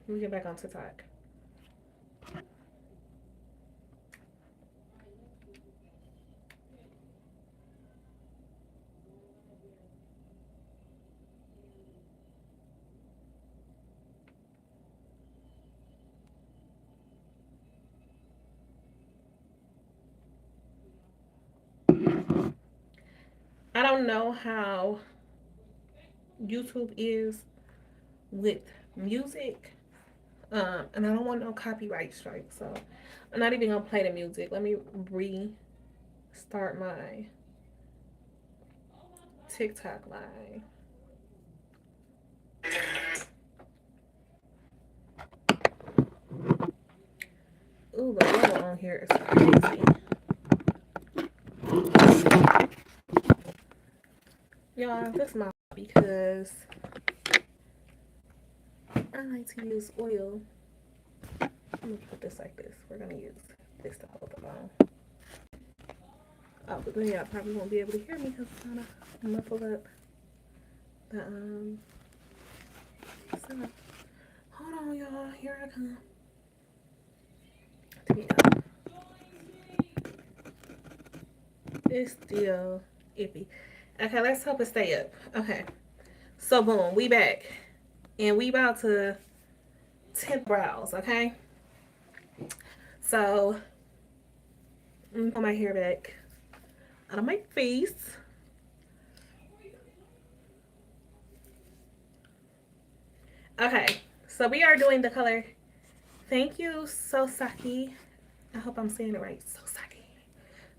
Let me get back on TikTok. I don't know how YouTube is with music. And I don't want no copyright strike, so I'm not even gonna play the music. Let me restart my TikTok live. Ooh, the level on here is crazy. Y'all, this is my because I like to use oil. I'm gonna put this like this. We're gonna use this to hold the bone. Oh, but then y'all probably won't be able to hear me because it's kind of muffled up. The so, hold on, y'all. Here I come. It's still iffy. Okay, let's hope it stay up. Okay, so boom, we back, and we about to tint brows. Okay, so I'm gonna put my hair back out of my face. Okay, so we are doing the color. Thank you, Sosaki. I hope I'm saying it right, Sosaki.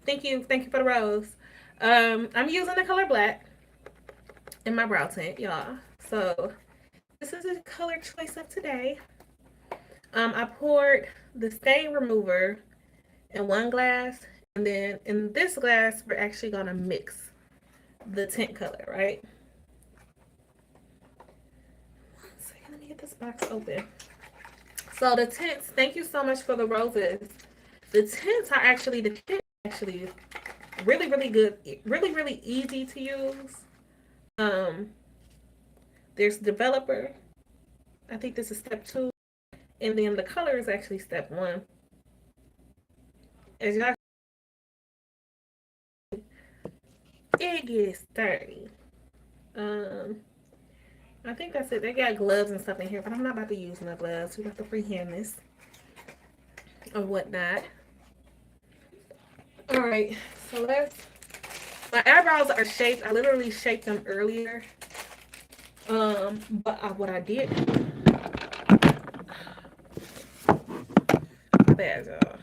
Thank you for the rose. I'm using the color black in my brow tint, y'all. So this is the color choice of today. I poured the stain remover in one glass, and then in this glass, we're actually gonna mix the tint color, right? One second, let me get this box open. So the tints, thank you so much for the roses. The tints are actually, the kit actually really, really good, really, really easy to use. Um, there's developer. I think this is step 2. And then the color is actually step 1. As y'all, it gets dirty. Um, I think that's it. They got gloves and stuff in here, but I'm not about to use no gloves. We got to freehand this or whatnot. All right, so let's. My eyebrows are shaped. I literally shaped them earlier. But what I did, bad y'all.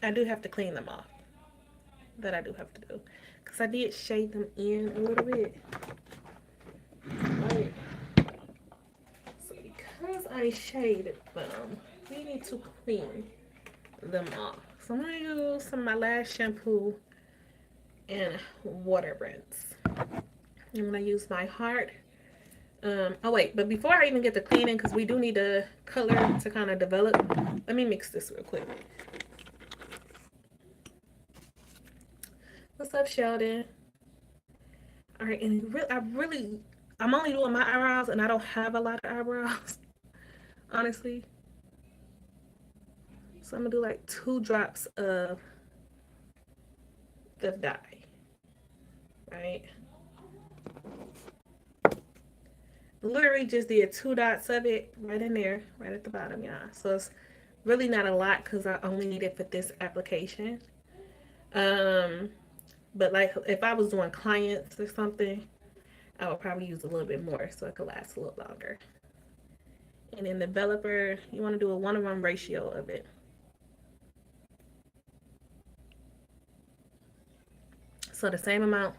I do have to clean them off. That I do have to do, cause I did shade them in a little bit. Right. So because I shaded them, we need to clean them off. So I'm gonna use some of my Lash shampoo and water rinse. I'm gonna use my heart. Oh wait, but before I even get to cleaning, because we do need the color to kind of develop, let me mix this real quick. What's up, Sheldon? All right, and I'm only doing my eyebrows, and I don't have a lot of eyebrows, honestly. So I'm gonna do like 2 drops of the dye, right? Literally just did 2 dots of it right in there, right at the bottom, y'all. So it's really not a lot because I only need it for this application. Um, but like if I was doing clients or something, I would probably use a little bit more so it could last a little longer. And then the developer, you want to do a 1-to-1 ratio of it. So the same amount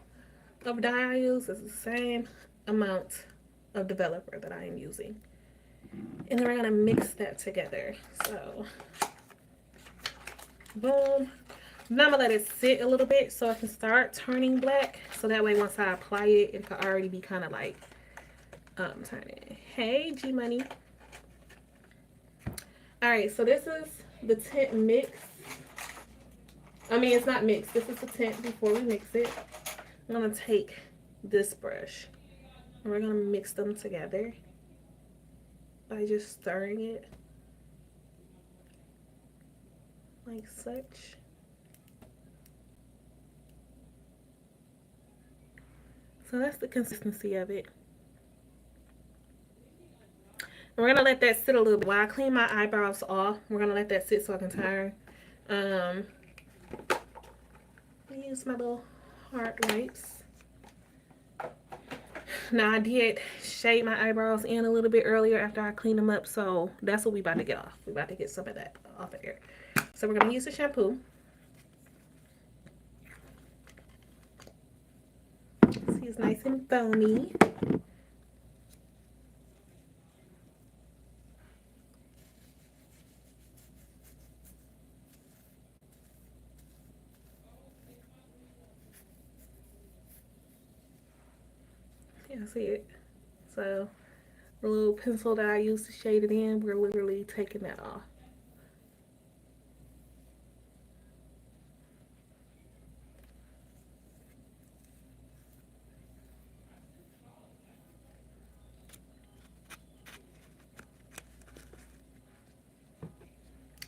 of dye I use is the same amount of developer that I am using. And then we're gonna mix that together. So boom. Now I'm gonna let it sit a little bit so I can start turning black. So that way once I apply it, it could already be kind of like turning. Hey G Money. Alright, so this is the tint mix. I mean, it's not mixed. This is the tint before we mix it. I'm gonna take this brush and we're gonna mix them together by just stirring it. like such. So that's the consistency of it. And we're gonna let that sit a little bit. While I clean my eyebrows off, we're gonna let that sit so I can turn. Um, use my little hard wipes. Now I did shade my eyebrows in a little bit earlier after I cleaned them up, so that's what we about to get off. We about to get some of that off of there. So we're gonna use the shampoo. See, it's nice and foamy. Yeah, see it. So the little pencil that I used to shade it in, we're literally taking that off.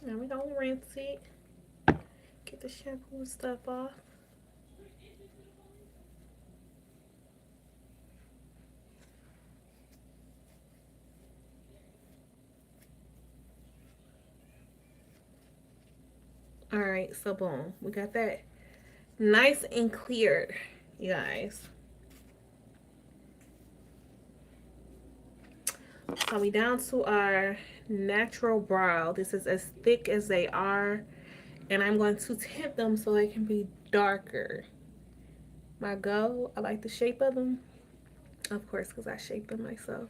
And we're gonna rinse it. Get the shampoo and stuff off. Alright, so boom. We got that nice and cleared, you guys. So we down to our natural brow. This is as thick as they are. And I'm going to tint them so they can be darker. My goal, I like the shape of them. Of course, because I shaped them myself.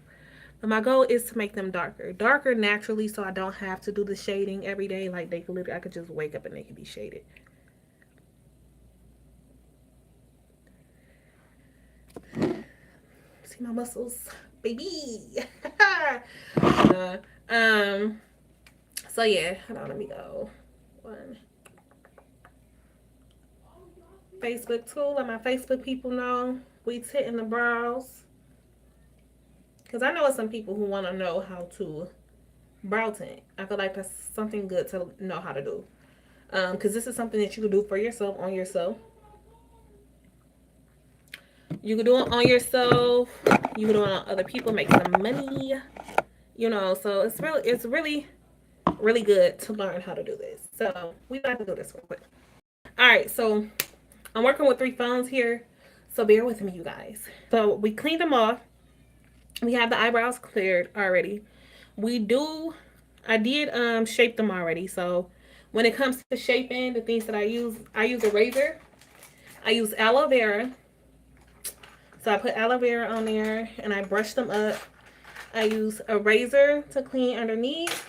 But my goal is to make them darker. Darker naturally so I don't have to do the shading every day. Like they could literally, I could just wake up and they could be shaded. See my muscles, baby. So yeah, hold on, let me go. One. Facebook tool, let my Facebook people know we tinting the brows. Because I know some people who want to know how to brow tint. I feel like that's something good to know how to do. Because this is something that you can do for yourself, on yourself. You can do it on yourself. You can do it on other people, make some money. You know, so it's really good to learn how to do this. So we got to do this real quick. All right, so I'm working with 3 phones here, so bear with me, you guys. So we cleaned them off. We have the eyebrows cleared already. I did shape them already. So when it comes to shaping, the things that I use a razor. I use aloe vera. So I put aloe vera on there and I brush them up. I use a razor to clean underneath.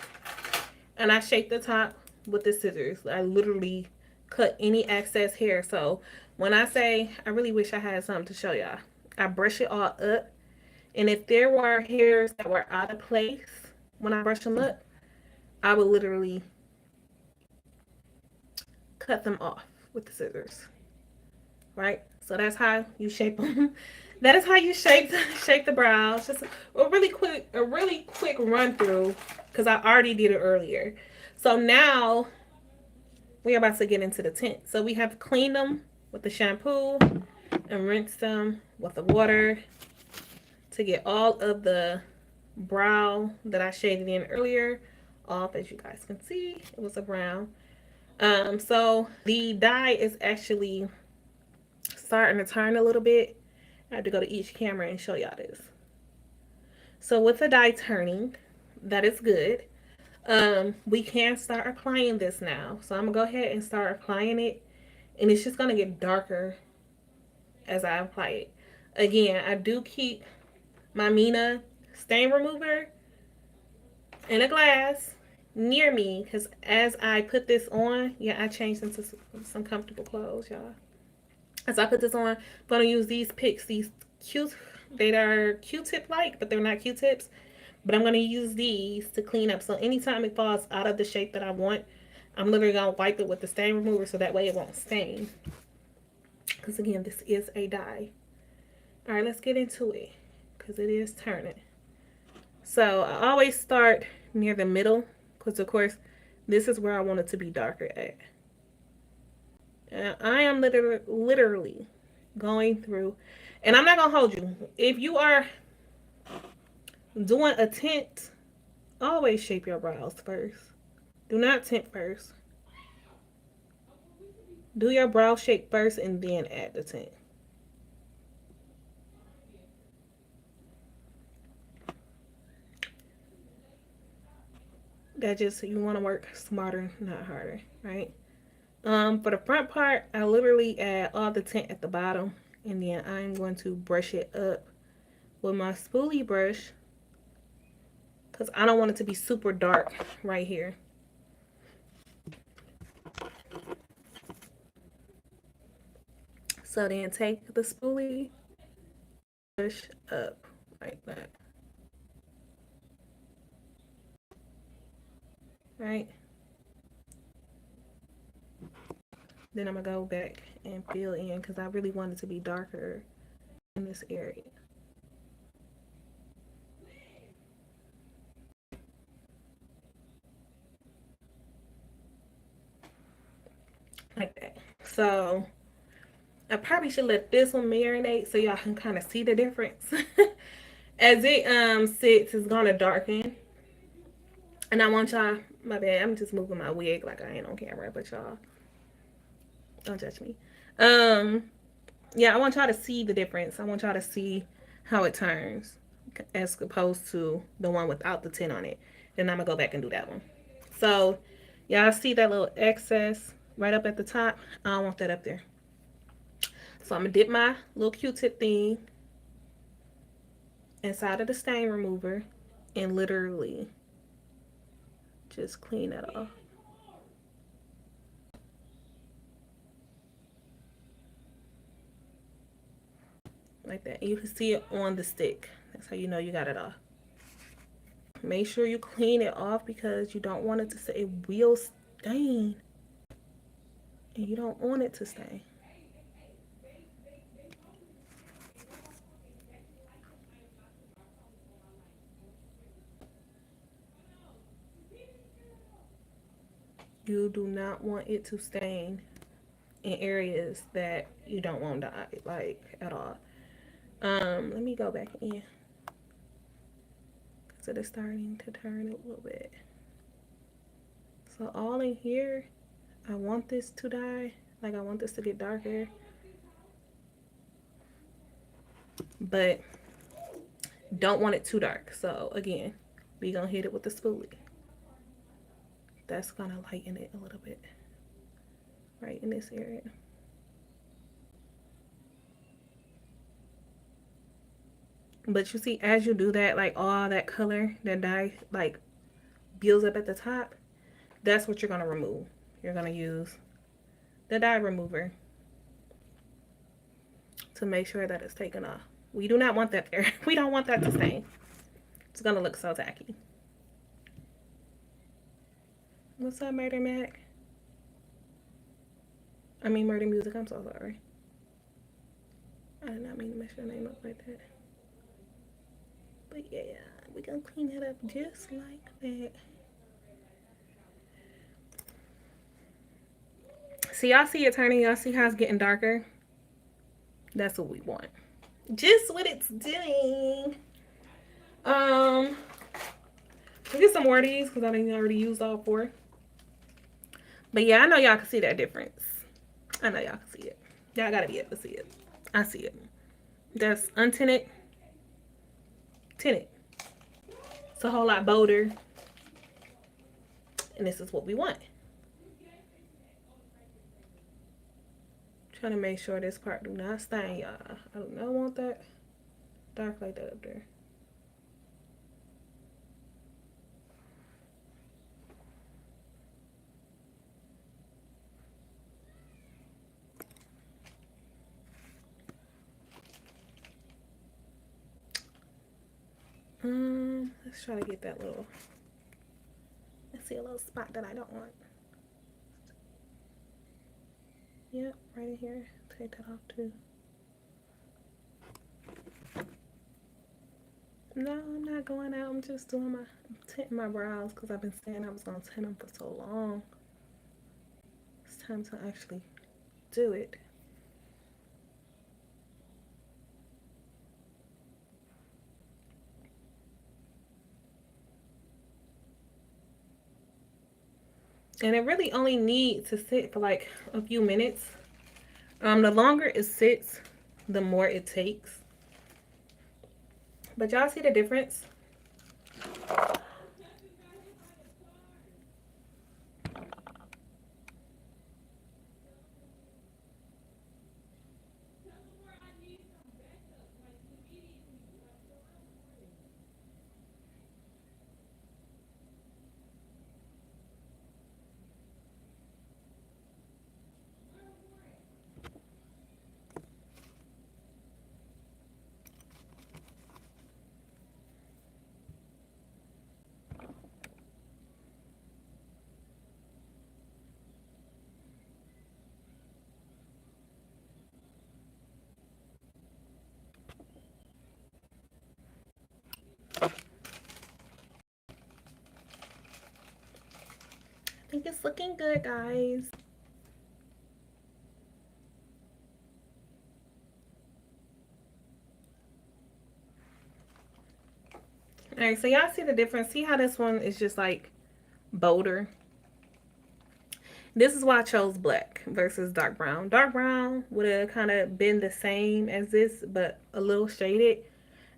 And I shape the top with the scissors. I literally cut any excess hair. So when I say, I really wish I had something to show y'all. I brush it all up. And if there were hairs that were out of place when I brush them up, I would literally cut them off with the scissors. Right? So that's how you shape them. That is how you shape the brows. Just a really quick run through because I already did it earlier. So now we're about to get into the tint. So we have cleaned them with the shampoo and rinsed them with the water to get all of the brow that I shaded in earlier off. As you guys can see, it was a brown. So the dye is actually starting to turn a little bit. I have to go to each camera and show y'all this. So with the dye turning, that is good. We can start applying this now. So I'm gonna go ahead and start applying it, and it's just gonna get darker as I apply it. Again, I do keep my Mina stain remover in a glass near me because as I put this on, yeah, I changed into some comfortable clothes, y'all. As I put this on, I'm gonna use these picks, these they are Q-tip like, but they're not Q-tips. But I'm gonna use these to clean up. So anytime it falls out of the shape that I want, I'm literally gonna wipe it with the stain remover so that way it won't stain. Because again, this is a dye. All right, let's get into it because it is turning. So I always start near the middle because of course This is where I want it to be darker at. And I am literally going through, and I'm not gonna hold you. If you are doing a tint, always shape your brows first. Do not tint first. Do your brow shape first and then add the tint. That just, you want to work smarter, not harder, right? For the front part, I literally add all the tint at the bottom, and then I'm going to brush it up with my spoolie brush because I don't want it to be super dark right here. So then take the spoolie, brush up like that, right? Then I'm gonna go back and fill in because I really want it to be darker in this area. Like that. So I probably should let this one marinate so y'all can kind of see the difference. As it sits, it's gonna darken. And I want y'all, my bad, I'm just moving my wig like I ain't on camera, but y'all don't judge me. Yeah, I want y'all to see the difference. I want y'all to see how it turns as opposed to the one without the tint on it. Then I'm gonna go back and do that one. So y'all see that little excess right up at the top? I don't want that up there. So I'm gonna dip my little Q-tip thing inside of the stain remover and literally just clean that off. Like that. And you can see it on the stick. That's how you know you got it off. Make sure you clean it off because you don't want it to say, it will stain. And you don't want it to stain. You do not want it to stain in areas that you don't want to, like, at all. Let me go back in. So it's starting to turn a little bit. So all in here, I want this to dye. Like, I want this to get darker. But don't want it too dark. So again, we gonna hit it with the spoolie. That's gonna lighten it a little bit. Right in this area. But you see, as you do that, like all that color, that dye, like builds up at the top. That's what you're gonna remove. You're gonna use the dye remover to make sure that it's taken off. We do not want that there. We don't want that to stain. It's gonna look so tacky. What's up, Murder Mac? I mean, Murder Music. I'm so sorry. I did not mean to mess your name up like that. But yeah, we're gonna clean it up just like that. See, y'all see it turning. Y'all see how it's getting darker? That's what we want. Just what it's doing. We'll get some more of these because I think I already used all 4. But yeah, I know y'all can see that difference. I know y'all can see it. Y'all gotta be able to see it. I see it. That's untinted, tinted. It's a whole lot bolder. And this is what we want. Trying to make sure this part do not stain, y'all. I do not want that dark like that up there. Let's try to get that little, let's see, a little spot that I don't want. Yep, right in here. Take that off too. No, I'm not going out. I'm just doing my tinting my brows because I've been saying I was gonna tint them for so long. It's time to actually do it. And it really only needs to sit for like a few minutes. The longer it sits, the more it takes. But y'all see the difference? I think it's looking good, guys. All right, so y'all see the difference? See how this one is just like bolder? This is why I chose black versus dark brown. Dark brown would have kind of been the same as this, but a little shaded.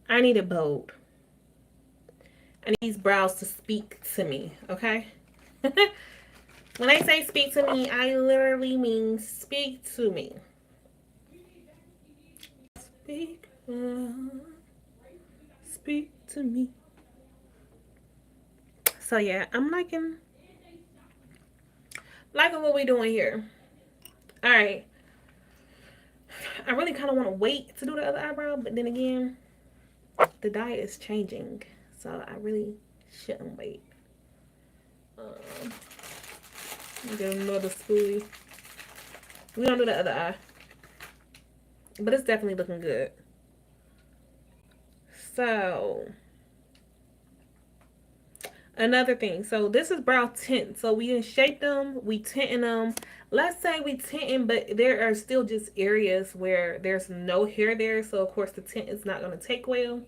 I need it bold. I need these brows to speak to me, okay? When I say speak to me, I literally mean speak to me. Speak, speak to me. So yeah, I'm liking what we doing here. All right. I really kind of want to wait to do the other eyebrow, but then again, the diet is changing, so I really shouldn't wait. Um, get another spoolie. We don't do the other eye, but it's definitely looking good. So another thing, so this is brow tint. So we didn't shape them, we tinting them. Let's say we tinting, but there are still just areas where there's no hair there, so of course the tint is not going to take well.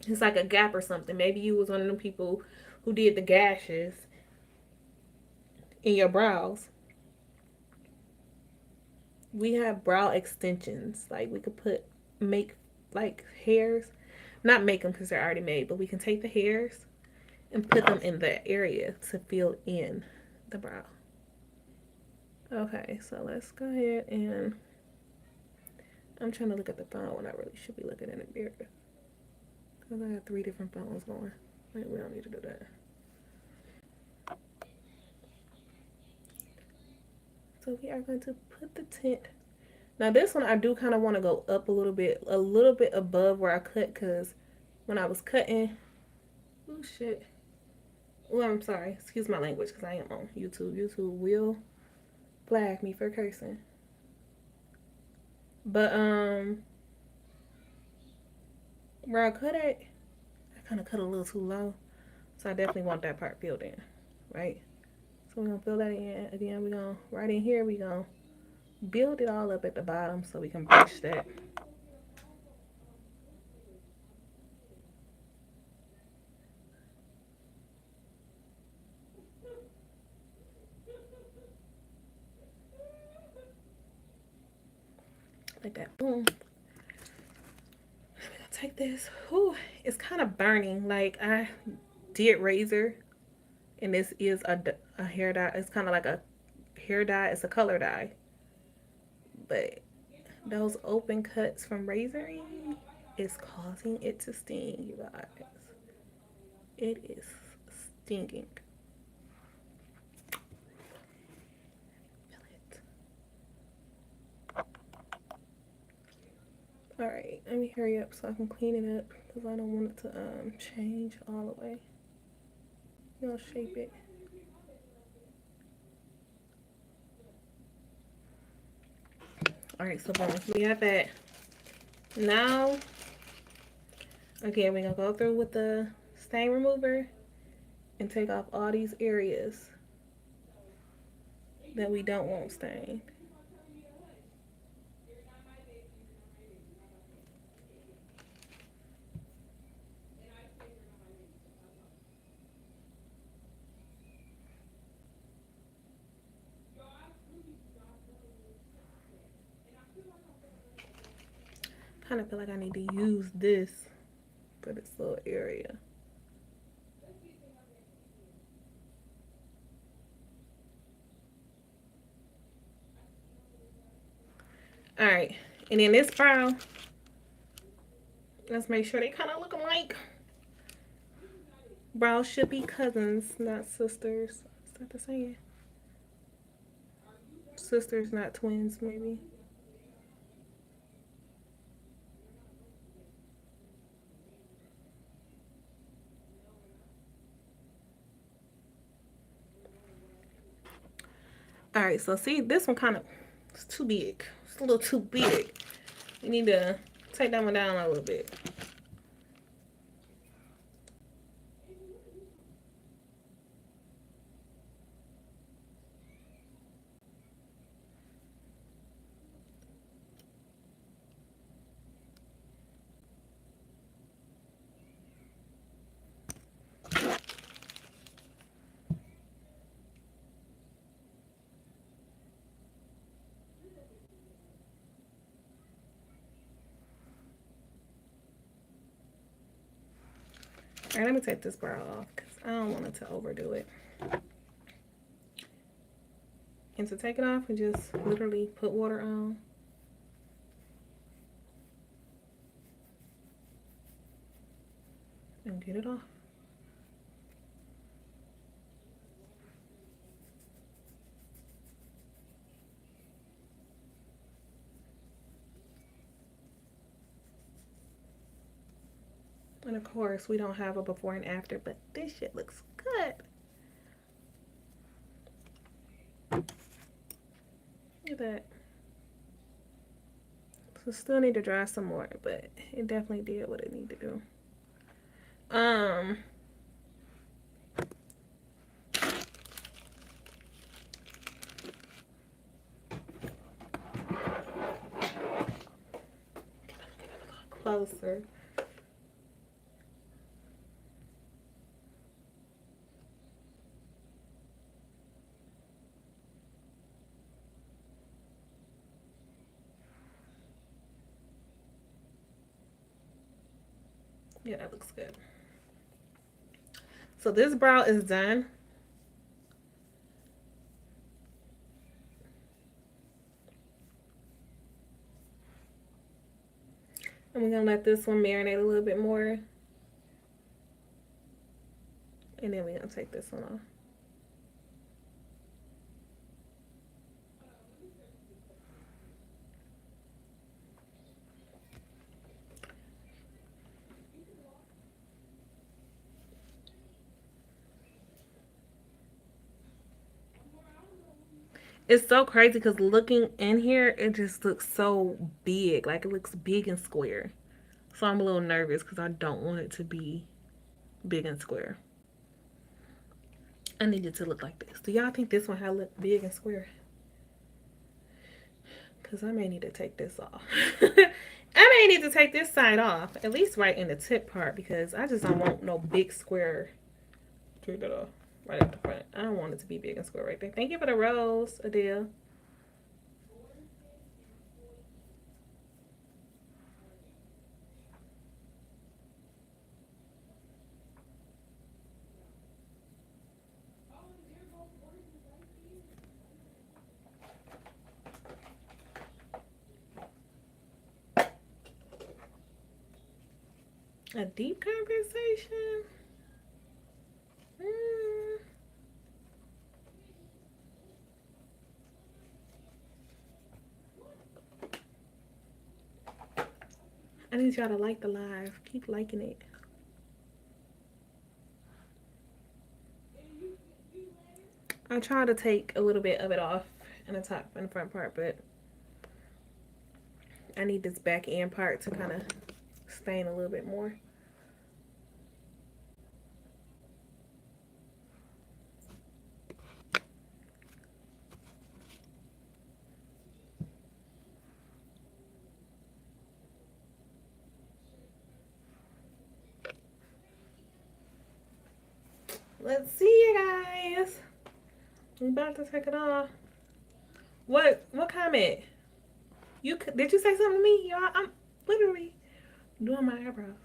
It's like a gap or something. Maybe you was one of them people who did the gashes in your brows. We have brow extensions. Like we could make like hairs, not make them because they're already made, but we can take the hairs and put them in that area to fill in the brow. Okay, so let's go ahead and I'm trying to look at the phone when I really should be looking in the mirror because I have 3 different phones going. Like, we don't need to do that. So we are going to put the tint. Now this one I do kind of want to go up a little bit above where I cut, because when I was cutting, oh shit. Well, I'm sorry, excuse my language because I am on YouTube. YouTube will flag me for cursing. But where I cut it, I kind of cut a little too low, so I definitely want that part filled in, right? So we're gonna fill that in again. We're gonna right in here. We're gonna build it all up at the bottom so we can brush that. Like that. Boom. I'm gonna take this. Whew, it's kind of burning. Like I did razor, and this is a hair dye. It's kind of like a hair dye. It's a color dye, but those open cuts from razoring is causing it to sting, you guys. It is stinging. All right, let me hurry up so I can clean it up because I don't want it to change all the way. You'll shape it. All right, so boom, we got that. Now Again, we're going to go through with the stain remover and take off all these areas that we don't want stained. Kind of feel like I need to use this for this little area. All right, and then this brow, let's make sure they kind of look alike. Brows should be cousins, not sisters. Is that the saying? Sisters, not twins, maybe. All right, so see, this one kind of, it's too big. It's a little too big. You need to take that one down a little bit. All right, let me take this brow off because I don't want it to overdo it. And to take it off, we just literally put water on. And get it off. And of course, we don't have a before and after, but this shit looks good. Look at that. So still need to dry some more, but it definitely did what it needed to do. Closer. Yeah, that looks good. So this brow is done. And we're gonna let this one marinate a little bit more. And then we're gonna take this one off. It's so crazy because looking in here, it just looks so big. Like it looks big and square. So I'm a little nervous because I don't want it to be big and square. I need it to look like this. Do y'all think this one had look big and square? Because I may need to take this off. I may need to take this side off. At least right in the tip part. Because I just don't want no big square. Take that off. Right at the front. I don't want it to be big and square right there. Thank you for the rose, Adele. A deep conversation? I need y'all to like the live. Keep liking it. I try to take a little bit of it off in the top and the front part, but I need this back end part to kind of stain a little bit more. Let's see you guys. I'm about to take it off. What comment? Did you say something to me? Y'all, I'm literally doing my eyebrows.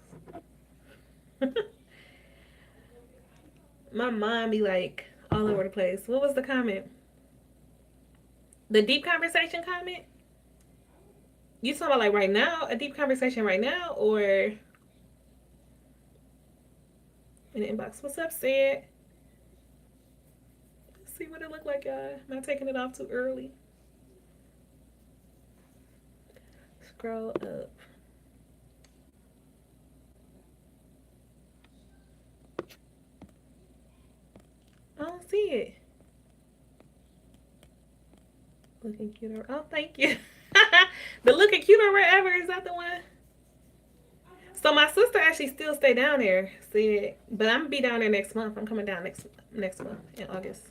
My mind be like all over the place. What was the comment? The deep conversation comment? You talking about like right now? A deep conversation right now, or in the inbox? What's up, Sid? Let's see what it look like, y'all. Am I taking it off too early? Scroll up. I don't see it. Looking cuter. Oh, thank you. The looking cuter wherever, is that the one? So my sister actually still stay down there, said, but I'm gonna be down there next month. I'm coming down next month in August.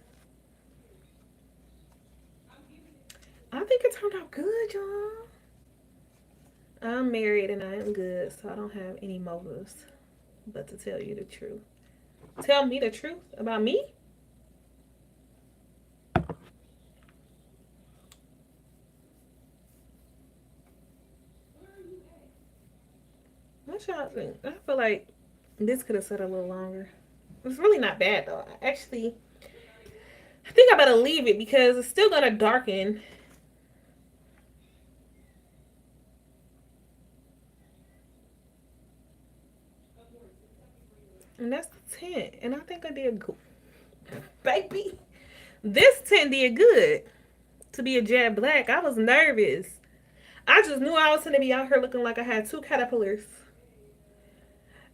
I think it turned out good, y'all. I'm married and I am good, so I don't have any motives but to tell you the truth. Tell me the truth about me? What y'all think? I feel like this could have set a little longer. It's really not bad though. Actually, I think I better leave it because it's still gonna darken. And that's the tint. And I think I did good. Baby. This tint did good to be a jet black. I was nervous. I just knew I was gonna be out here looking like I had two caterpillars.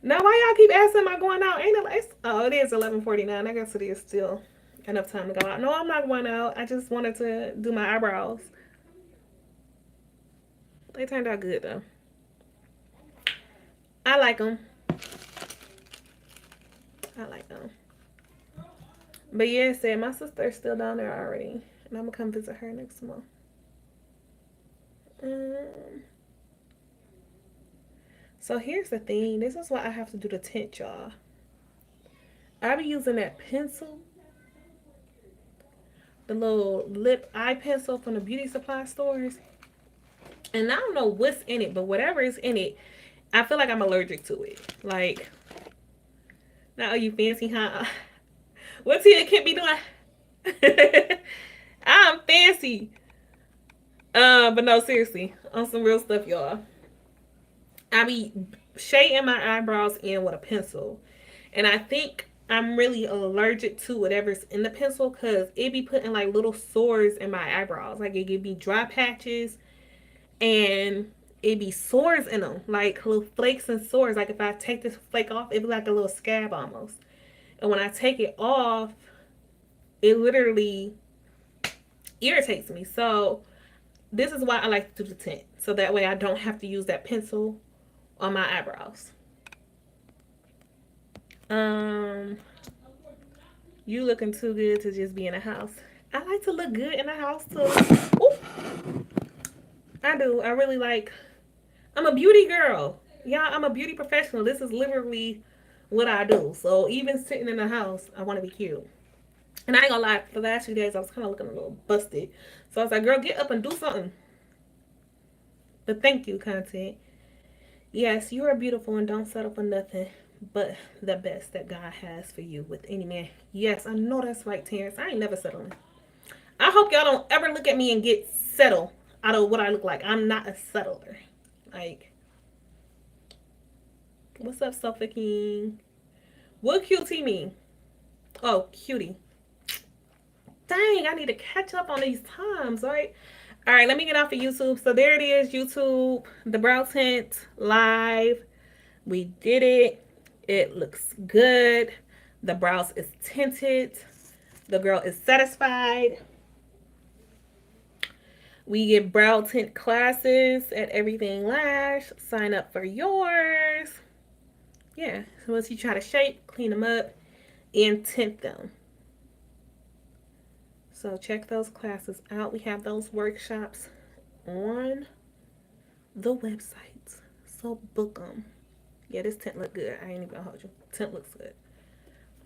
Now why y'all keep asking am I going out? Ain't it? Oh, it is 11:49. I guess it is still enough time to go out. No, I'm not going out. I just wanted to do my eyebrows. They turned out good though. I like them. I like them. But yeah, said my sister's still down there already, and I'm gonna come visit her next month. So here's the thing. This is why I have to do the tint, y'all. I be using that pencil, the little lip eye pencil from the beauty supply stores, and I don't know what's in it, but whatever is in it, I feel like I'm allergic to it. Like, now you fancy, huh? What's here can't be doing? I'm fancy. But no, seriously, on some real stuff, y'all. I be shading my eyebrows in with a pencil, and I think I'm really allergic to whatever's in the pencil because it be putting like little sores in my eyebrows. Like it give me dry patches, and it be sores in them, like little flakes and sores. Like if I take this flake off, it be like a little scab almost. And when I take it off, it literally irritates me. So this is why I like to do the tint. So that way I don't have to use that pencil on my eyebrows. You looking too good to just be in a house. I like to look good in a house too. Ooh. I do. I really like. I'm a beauty girl. Yeah, I'm a beauty professional. This is literally what I do. So even sitting in the house, I want to be cute. And I ain't gonna lie, for the last few days, I was kind of looking a little busted. So I was like, girl, get up and do something. But thank you, content. Yes, you are beautiful and don't settle for nothing but the best that God has for you with any man. Yes, I know that's right, Terrence. I ain't never settling. I hope y'all don't ever look at me and get settled out of what I look like. I'm not a settler. Like, what's up, Sofa King? What QT mean? Oh, cutie. Dang, I need to catch up on these times, right? All right, let me get off of YouTube. So there it is, YouTube. The brow tint live. We did it. It looks good. The brows is tinted. The girl is satisfied. We get brow tint classes at Everything Lash. Sign up for yours. Yeah, so once you try to shape, clean them up, and tint them. So check those classes out. We have those workshops on the website. So book them. Yeah, this tint look good. I ain't even gonna hold you. Tint looks good.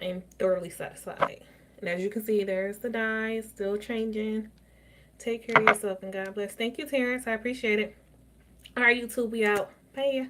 I am thoroughly satisfied. And as you can see, there's the dye. It's still changing. Take care of yourself and God bless. Thank you, Terrence. I appreciate it. All right, YouTube, we out. Bye.